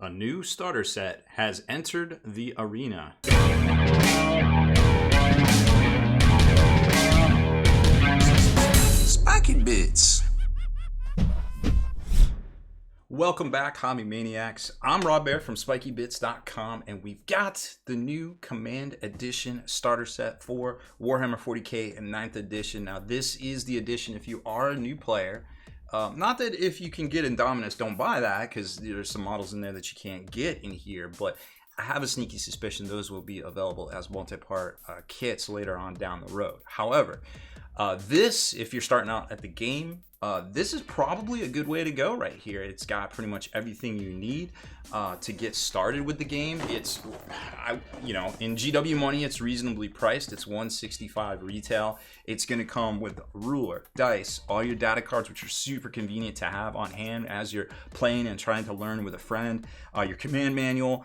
A new starter set has entered the arena. Spiky Bits. Welcome back, Hobby Maniacs. I'm Rob Bear from SpikyBits.com, and we've got the new Command Edition starter set for Warhammer 40k and 9th edition. Now, this is the edition if you are a new player. Not that if you can get Indominus, don't buy that, because there's some models in there that you can't get in here, but I have a sneaky suspicion those will be available as multi-part kits later on down the road. However, this, if you're starting out at the game, this is probably a good way to go right here. It's got pretty much everything you need to get started with the game. It's, in GW money, it's reasonably priced. It's $165 retail. It's going to come with ruler, dice, all your data cards, which are super convenient to have on hand as you're playing and trying to learn with a friend. Your command manual,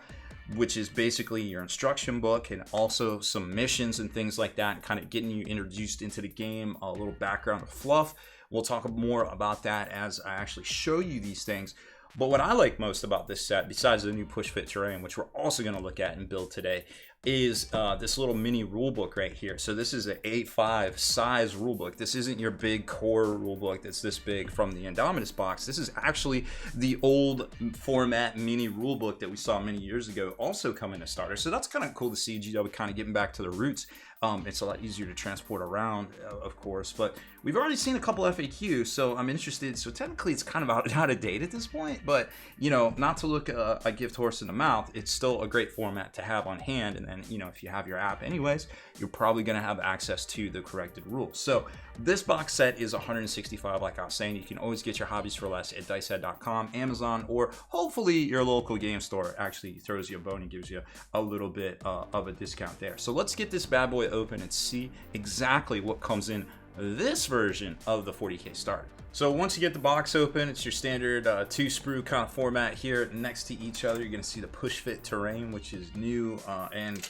which is basically your instruction book, and also some missions and things like that, and kind of getting you introduced into the game, a little background of fluff. We'll talk more about that as I actually show you these things. But what I like most about this set, besides the new push fit terrain, which we're also going to look at and build today, is this little mini rulebook right here. So this is an A5 size rulebook. This isn't your big core rulebook that's this big from the Indominus box. This is actually the old format mini rulebook that we saw many years ago, also come in a starter. So that's kind of cool to see GW kind of getting back to the roots. It's a lot easier to transport around, of course, but we've already seen a couple FAQs, so I'm interested. So technically it's kind of out of date at this point, but not to look a gift horse in the mouth, it's still a great format to have on hand. And then, if you have your app anyways, you're probably going to have access to the corrected rules. So this box set is $165, like I was saying. You can always get your hobbies for less at dicehead.com, Amazon, or hopefully your local game store actually throws you a bone and gives you a little bit of a discount there. So let's get this bad boy open and see exactly what comes in this version of the 40k starter. So once you get the box open, it's your standard two sprue kind of format here next to each other. You're going to see the push fit terrain, which is new, and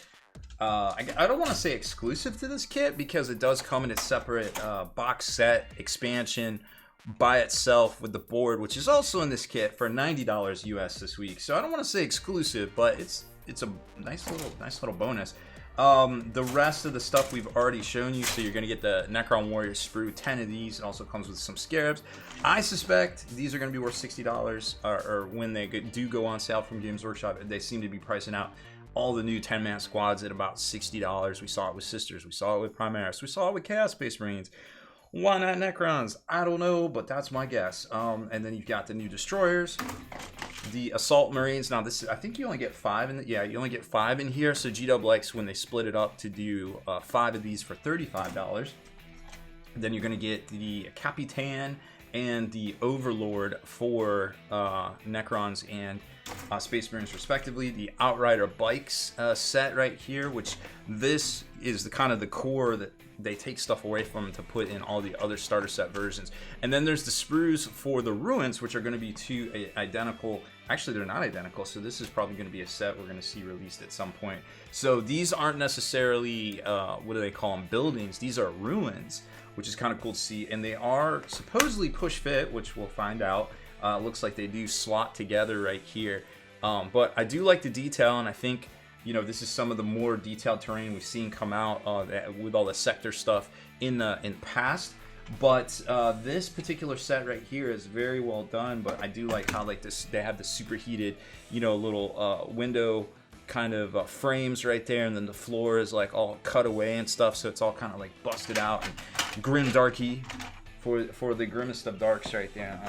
I don't want to say exclusive to this kit, because it does come in a separate box set expansion by itself with the board, which is also in this kit for $90 US this week. So I don't want to say exclusive, but it's a nice little bonus. The rest of the stuff we've already shown you. So you're going to get the Necron Warrior sprue, 10 of these. It also comes with some scarabs. I suspect these are going to be worth $60, or when they do go on sale from Games Workshop, they seem to be pricing out all the new 10-man squads at about $60. We saw it with Sisters. We saw it with Primaris. We saw it with Chaos Space Marines. Why not Necrons? I don't know, but that's my guess. And then you've got the new Destroyers, the Assault Marines. Now this, I think you only get 5 in you only get 5 in here. So GW likes when they split it up to do 5 of these for $35. Then you're going to get the Capitan and the Overlord for Necrons and Space Marines respectively. The Outrider Bikes set right here, which this is the kind of the core that they take stuff away from to put in all the other starter set versions. And then there's the sprues for the Ruins, which are going to be two identical. Actually, they're not identical, so this is probably going to be a set we're going to see released at some point. So these aren't necessarily, what do they call them, buildings. These are ruins, which is kind of cool to see. And they are supposedly push fit, which we'll find out. Looks like they do slot together right here. But I do like the detail, and I think this is some of the more detailed terrain we've seen come out with all the sector stuff in the past. But this particular set right here is very well done. But I do like how they have the superheated, little window kind of frames right there, and then the floor is like all cut away and stuff, so it's all kind of like busted out and grim darky for the grimmest of darks right there.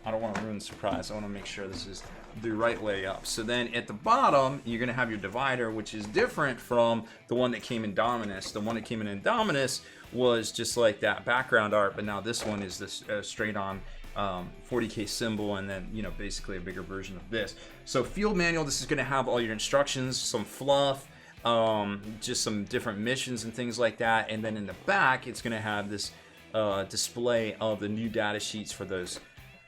I don't want to ruin the surprise. I want to make sure this is the right way up. So then at the bottom, you're going to have your divider, which is different from the one that came in Dominus. The one that came in Dominus was just like that background art, but now this one is this straight on 40k symbol, and then basically a bigger version of this. So field manual, this is going to have all your instructions, some fluff, just some different missions and things like that. And then in the back, it's going to have this display of the new data sheets for those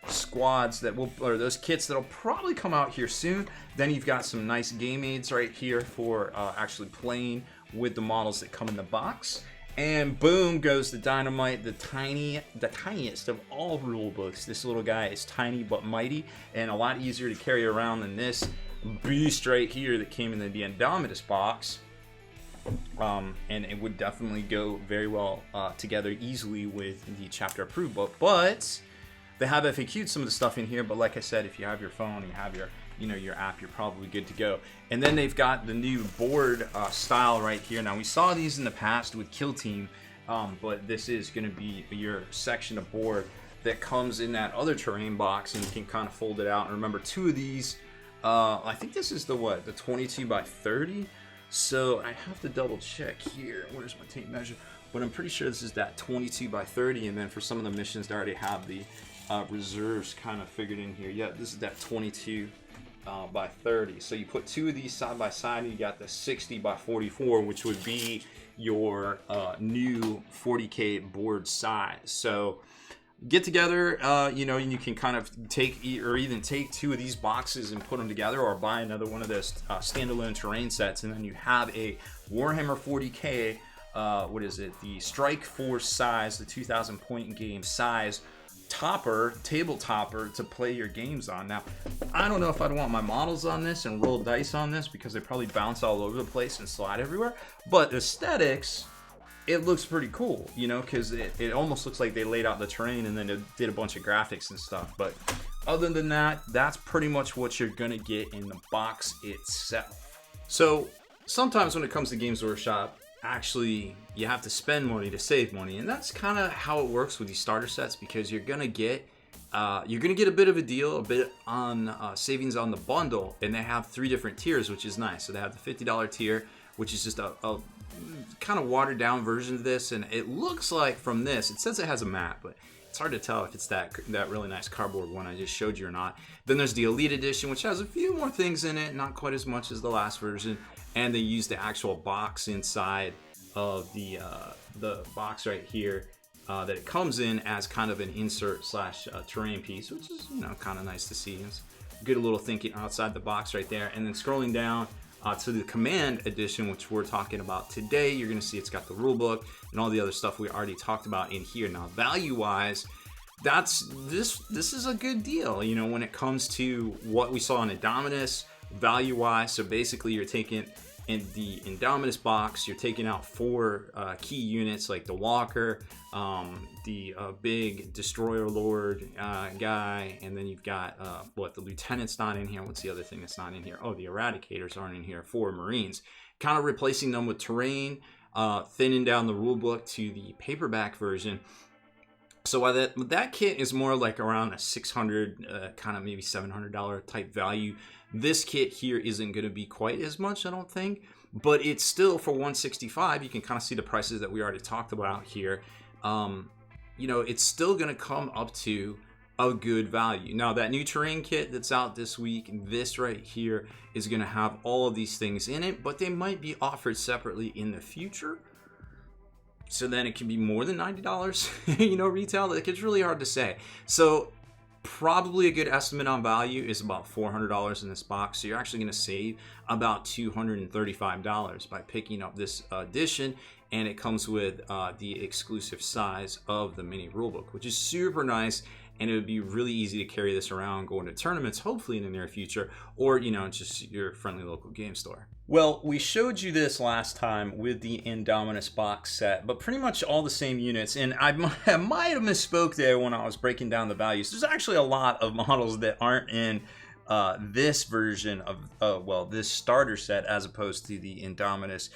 squads or those kits that'll probably come out here soon. Then you've got some nice game aids right here for actually playing with the models that come in the box. And boom goes the dynamite, the tiniest of all rule books. This little guy is tiny but mighty, and a lot easier to carry around than this. beast right here that came in the Indomitus box. And it would definitely go very well together easily with the chapter approved book. But they have FAQ'd some of the stuff in here. But like I said, if you have your phone, you have your app, you're probably good to go. And then they've got the new board style right here. Now we saw these in the past with Kill Team, but this is going to be your section of board that comes in that other terrain box, and you can kind of fold it out. And remember, two of these, I think this is the 22 by 30. So I have to double check here. Where's my tape measure? But I'm pretty sure this is that 22 by 30. And then for some of the missions, they already have the reserves kind of figured in here. Yeah, this is that 22 by 30. So you put two of these side by side, and you got the 60 by 44, which would be your new 40K board size. So get together, and you can kind of take or even take two of these boxes and put them together, or buy another one of those standalone terrain sets, and then you have a Warhammer 40K, the Strike Force size, the 2,000 point game size table topper to play your games on. Now, I don't know if I'd want my models on this and roll dice on this, because they probably bounce all over the place and slide everywhere, but aesthetics, it looks pretty cool, because it almost looks like they laid out the terrain and then it did a bunch of graphics and stuff. But other than that, that's pretty much what you're gonna get in the box itself. So sometimes when it comes to Games Workshop, actually you have to spend money to save money, and that's kind of how it works with these starter sets, because you're gonna get a bit of a deal, a bit on savings on the bundle, and they have 3 different tiers, which is nice. So they have the $50 tier, which is just a kind of watered down version of this, and it looks like from this, it says it has a map, but it's hard to tell if it's that really nice cardboard one I just showed you or not. Then there's the Elite Edition, which has a few more things in it, not quite as much as the last version, and they use the actual box inside of the box right here that it comes in as kind of an insert / terrain piece, which is kind of nice to see. It's good little thinking outside the box right there. And then scrolling down to the Command Edition, which we're talking about today, you're going to see it's got the rule book and all the other stuff we already talked about in here. Now, value-wise, this is a good deal, when it comes to what we saw in Indomitus, value-wise. So basically, you're taking in the Indomitus box, you're taking out 4 key units like the Walker, the big Destroyer Lord guy, and then you've got the Lieutenant's not in here. What's the other thing that's not in here? Oh, the Eradicators aren't in here. 4 Marines, kind of replacing them with terrain, thinning down the rulebook to the paperback version. So that kit is more like around a $600, kind of maybe $700 type value. This kit here isn't going to be quite as much, I don't think, but it's still for $165. You can kind of see the prices that we already talked about here. It's still going to come up to a good value. Now, that new terrain kit that's out this week, this right here, is going to have all of these things in it, but they might be offered separately in the future. So then it can be more than $90, retail. It's really hard to say. So probably a good estimate on value is about $400 in this box. So you're actually going to save about $235 by picking up this edition. And it comes with the exclusive size of the mini rulebook, which is super nice. And it would be really easy to carry this around, go into tournaments, hopefully in the near future, or, just your friendly local game store. Well, we showed you this last time with the Indominus box set, but pretty much all the same units. And I might have misspoke there when I was breaking down the values. There's actually a lot of models that aren't in this version of, this starter set, as opposed to the Indominus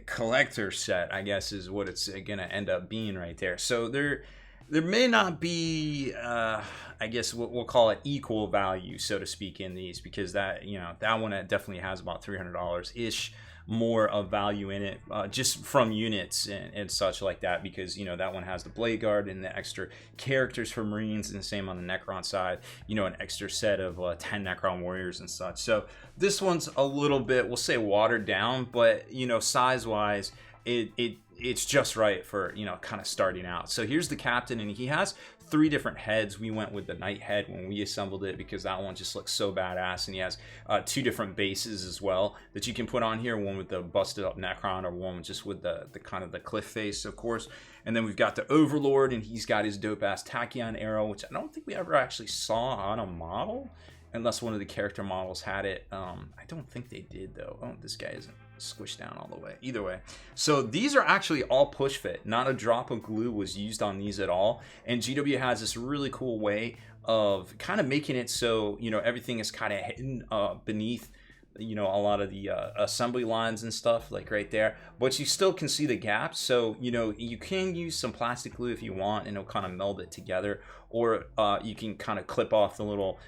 collector set, I guess is what it's going to end up being right there. So there may not be, I guess what we'll call it equal value, so to speak, in these, because that one definitely has about $300-ish more of value in it, just from units and such like that, because that one has the Blade Guard and the extra characters for Marines, and the same on the Necron side, an extra set of 10 Necron warriors and such. So this one's a little bit, we'll say, watered down, but size wise, it's just right for kind of starting out. So here's the captain, and he has 3 different heads. We went with the Knight head when we assembled it, because that one just looks so badass, and he has 2 different bases as well that you can put on here, one with the busted up Necron, or one just with the kind of the cliff face, of course. And then we've got the Overlord, and he's got his dope ass Tachyon arrow, which I don't think we ever actually saw on a model unless one of the character models had it. I don't think they did though. Oh, this guy isn't squished down all the way. Either way, so these are actually all push fit. Not a drop of glue was used on these at all. And GW has this really cool way of kind of making it so, you know, everything is kind of hidden beneath, you know, a lot of the assembly lines and stuff, like right there, but you still can see the gaps. So, you know, you can use some plastic glue if you want, and it'll kind of meld it together, or you can kind of clip off the little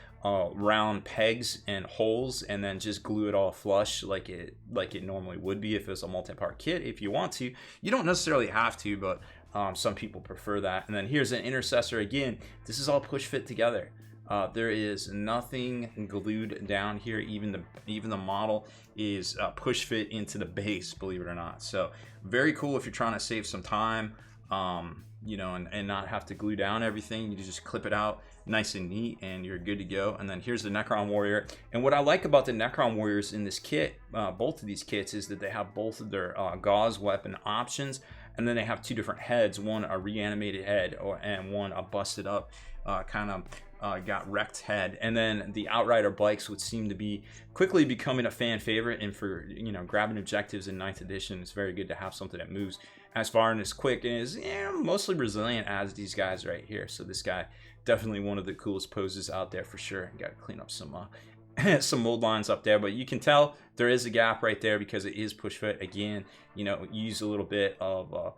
round pegs and holes and then just glue it all flush like it normally would be if it was a multi-part kit. If you want to, you don't necessarily have to, but some people prefer that. And then here's an intercessor. Again, this is all push fit together. There is nothing glued down here. Even the model is push fit into the base, believe it or not. So very cool if you're trying to save some time, you know, and not have to glue down everything. You just clip it out nice and neat and you're good to go. And then here's the Necron Warrior. And what I like about the Necron Warriors in this kit, both of these kits, is that they have both of their gauze weapon options, and then they have two different heads, one a reanimated head and one a busted up kind of got wrecked head. And then the Outrider bikes would seem to be quickly becoming a fan favorite, and for, you know, grabbing objectives in 9th edition, it's very good to have something that moves as far and as quick and is mostly resilient as these guys right here. So this guy, definitely one of the coolest poses out there for sure. Got to clean up some some mold lines up there, but you can tell there is a gap right there because it is push fit. Again, you know, use a little bit of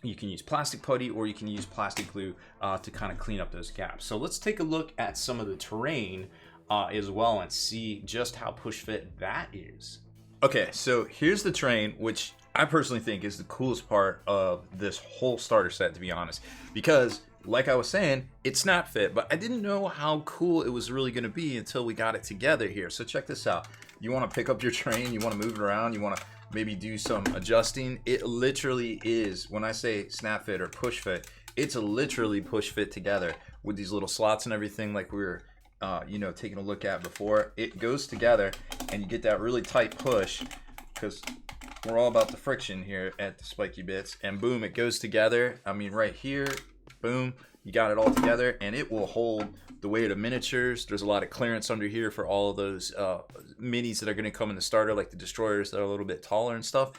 you can use plastic putty or you can use plastic glue to kind of clean up those gaps. So let's take a look at some of the terrain as well and see just how push fit that is. Okay, so here's the terrain, which I personally think is the coolest part of this whole starter set, to be honest, because like I was saying, it's snap fit, but I didn't know how cool it was really going to be until we got it together here. So check this out. You want to pick up your terrain, you want to move it around, you want to maybe do some adjusting. It literally is, when I say snap fit or push fit, it's literally push fit together with these little slots and everything, like we were you know, taking a look at before. It goes together and you get that really tight push, because we're all about the friction here at the Spiky Bits, and boom, it goes together. I mean, right here, boom, you got it all together, and it will hold the weight of miniatures. There's a lot of clearance under here for all of those minis that are going to come in the starter, like the destroyers that are a little bit taller and stuff.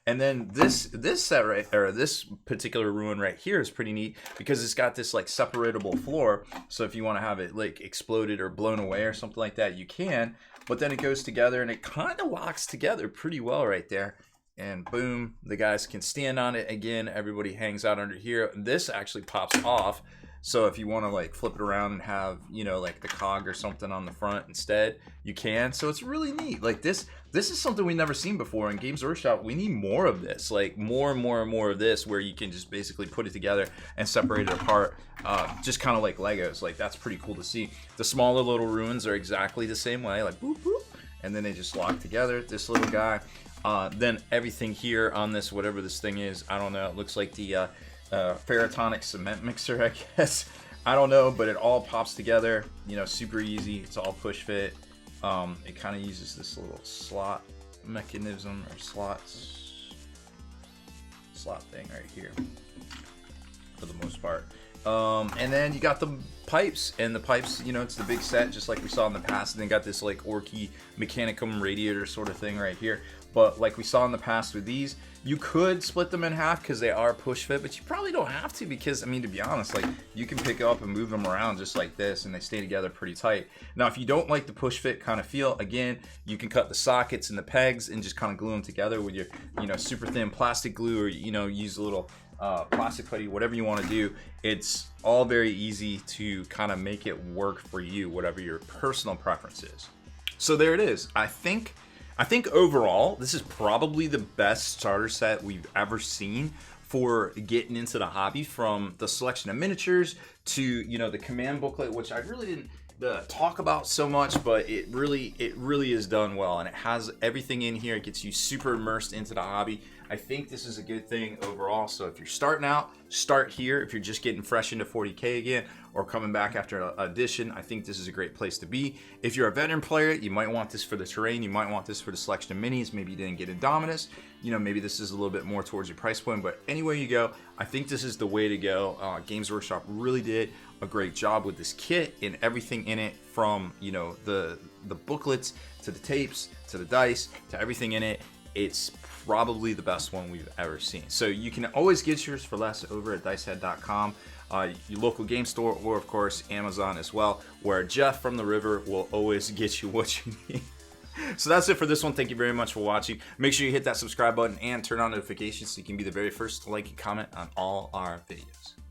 And then this set right, or this particular ruin right here, is pretty neat because it's got this like separatable floor. So if you want to have it like exploded or blown away or something like that, you can. But then it goes together and it kind of locks together pretty well right there. And boom, the guys can stand on it. Again, everybody hangs out under here. This actually pops off. So if you want to like flip it around and have, you know, like the cog or something on the front instead, you can. So it's really neat. Like this is something we've never seen before in Games Workshop. We need more of this, like more and more and more of this, where you can just basically put it together and separate it apart, just kind of like Legos. Like that's pretty cool to see. The smaller little ruins are exactly the same way, like boop boop, and then they just lock together. This little guy. Then everything here on this, whatever this thing is, I don't know. It looks like the Ferrotonic cement mixer, I guess. I don't know, but it all pops together. You know, super easy. It's all push fit. It kind of uses this little slot mechanism or slot thing right here for the most part. And then you got the pipes, and the pipes, you know, it's the big set just like we saw in the past. And then got this like Orky Mechanicum radiator sort of thing right here. But like we saw in the past with these, you could split them in half because they are push fit, but you probably don't have to because, I mean, to be honest, like you can pick up and move them around just like this and they stay together pretty tight. Now, if you don't like the push fit kind of feel, again, you can cut the sockets and the pegs and just kind of glue them together with your, you know, super thin plastic glue, or, you know, use a little plastic putty, whatever you want to do. It's all very easy to kind of make it work for you, whatever your personal preference is. So there it is. I think overall, this is probably the best starter set we've ever seen for getting into the hobby, from the selection of miniatures to, you know, the command booklet, which I really didn't talk about so much, but it really is done well, and it has everything in here. It gets you super immersed into the hobby. I think this is a good thing overall. So if you're starting out, start here. If you're just getting fresh into 40K again, or coming back after an edition, I think this is a great place to be. If you're a veteran player, you might want this for the terrain, you might want this for the selection of minis, maybe you didn't get Indominus, maybe this is a little bit more towards your price point, but anywhere you go, I think this is the way to go. Games Workshop really did a great job with this kit and everything in it, from the booklets to the tapes to the dice to everything in it. It's probably the best one we've ever seen. So you can always get yours for less over at dicehead.com, your local game store, or of course Amazon as well, where Jeff from the River will always get you what you need. So that's it for this one. Thank you very much for watching. Make sure you hit that subscribe button and turn on notifications so you can be the very first to like and comment on all our videos.